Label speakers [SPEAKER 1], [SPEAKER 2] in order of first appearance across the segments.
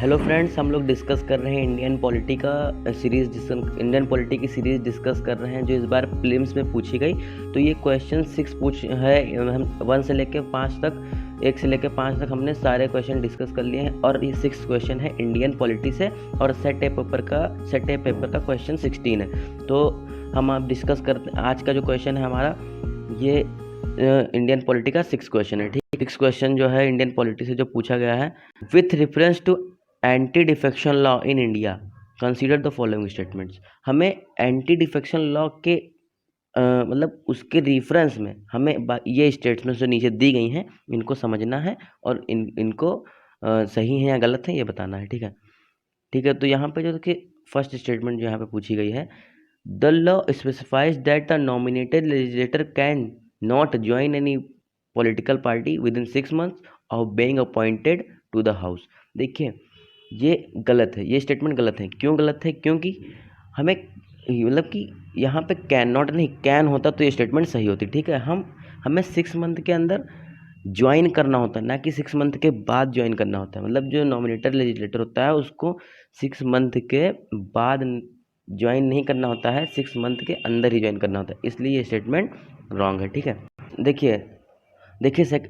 [SPEAKER 1] Hello friends, हम लोग discuss कर रहे हैं इंडियन पॉलिटी का सीरीज़, इंडियन पॉलिटी की सीरीज़ डिस्कस कर रहे हैं जो इस बार प्रीलिम्स में पूछी गई। तो ये क्वेश्चन 6 पूछ है, हम 1 से लेकर 5 तक, 1 से लेकर 5 तक हमने सारे क्वेश्चन डिस्कस कर लिए हैं। और ये 6 क्वेश्चन है इंडियन पॉलिटी से, और सेट ए पेपर का क्वेश्चन 16 है। तो हम आप डिस्कस करते हैं। आज का जो क्वेश्चन है हमारा, ये इंडियन पॉलिटी का 6 क्वेश्चन है। ठीक, 6 क्वेश्चन जो है इंडियन पॉलिटी से जो पूछा गया है, with reference to anti defection law in India consider the following statements. हमें एंटी डिफेक्शन लॉ के मतलब उसके रेफरेंस में हमें ये स्टेटमेंट्स जो नीचे दी गई हैं इनको समझना है, और इनको सही है या गलत है ये बताना है। ठीक है, ठीक है। तो यहाँ पे जो देखिए फर्स्ट स्टेटमेंट जो यहाँ पे पूछी गई है, the law specifies that the nominated legislator cannot join any political party within 6 months of being appointed to the house. देखिए ये गलत है, ये स्टेटमेंट गलत है। क्यों गलत है? क्योंकि हमें मतलब कि यहाँ पे कैन नॉट नहीं, कैन होता तो ये स्टेटमेंट सही होती। ठीक है, हमें 6 मंथ के अंदर ज्वाइन करना होता है, ना कि 6 मंथ के बाद ज्वाइन करना होता है। मतलब जो नॉमिनेटेड लेजिस्लेटर होता है उसको 6 मंथ के बाद ज्वाइन नहीं करना होता है, 6 मंथ के अंदर ही ज्वाइन करना होता है। इसलिए ये स्टेटमेंट रॉन्ग है। ठीक है, देखिए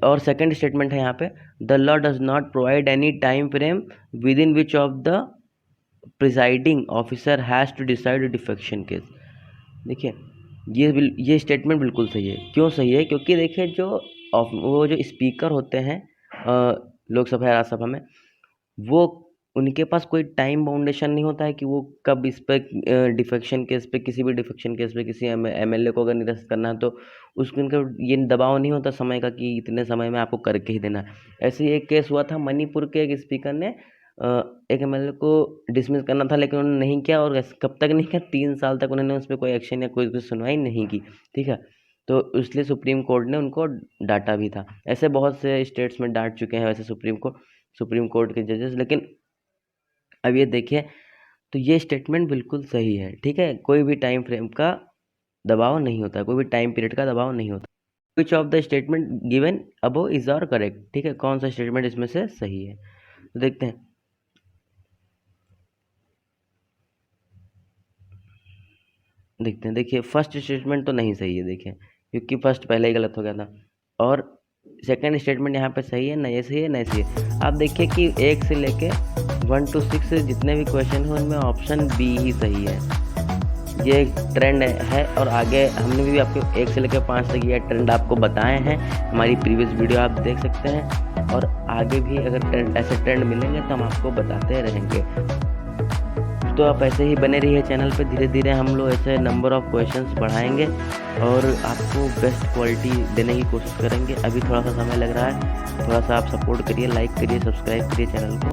[SPEAKER 1] और सेकंड स्टेटमेंट है यहाँ पे, the law does not provide any time frame within which of the presiding officer has to decide defection case. देखिए ये स्टेटमेंट बिल्कुल सही है। क्यों सही है? क्योंकि देखिए वो जो स्पीकर होते हैं लोकसभा या राज्यसभा में, वो उनके पास कोई टाइम बाउंडेशन नहीं होता है कि वो कब इस पर डिफेक्शन केस पे, किसी भी डिफेक्शन केस पे किसी एमएलए को अगर निरस्त करना है तो उसको इनका ये दबाव नहीं होता समय का कि इतने समय में आपको करके ही देना है। ऐसे ही एक केस हुआ था, मणिपुर के एक स्पीकर ने एक एमएलए को डिसमिस करना था, लेकिन उन्होंने नहीं किया। और कब तक नहीं किया? 3 साल तक उन्होंने उस पर कोई एक्शन या कोई सुनवाई नहीं की। ठीक है, तो इसलिए सुप्रीम कोर्ट ने उनको डांटा भी था। ऐसे बहुत से स्टेट्स में डांट चुके हैं वैसे सुप्रीम कोर्ट के जजेस। लेकिन अब ये देखिए, तो ये स्टेटमेंट बिल्कुल सही है। ठीक है, कोई भी टाइम फ्रेम का दबाव नहीं होता, कोई भी टाइम पीरियड का दबाव नहीं होता। Which of the statement given above is are correct. ठीक है, कौन सा स्टेटमेंट इसमें से सही है? तो देखते हैं। देखिए फर्स्ट स्टेटमेंट तो नहीं सही है, देखिए, क्योंकि फर्स्ट पहले ही गलत हो गया था। और सेकंड स्टेटमेंट यहाँ पे सही है, ना ये सही है ना ये सही है। आप देखिए कि 1 से लेके 1 to 6 जितने भी क्वेश्चन हैं उनमें ऑप्शन बी ही सही है। ये एक ट्रेंड है, और आगे हमने भी आपको 1 से लेकर 5 तक ये ट्रेंड आपको बताए हैं। हमारी प्रीवियस वीडियो आप देख सकते हैं, और आगे भी अगर ऐसे ट्रेंड मिलेंगे तो हम आपको बताते रहेंगे। तो आप ऐसे ही बने रहिए चैनल पे। धीरे धीरे हम लोग ऐसे नंबर ऑफ क्वेश्चंस बढ़ाएंगे और आपको बेस्ट क्वालिटी देने की कोशिश करेंगे। अभी थोड़ा सा समय लग रहा है, थोड़ा सा आप सपोर्ट करिए, लाइक करिए, सब्सक्राइब करिए चैनल को।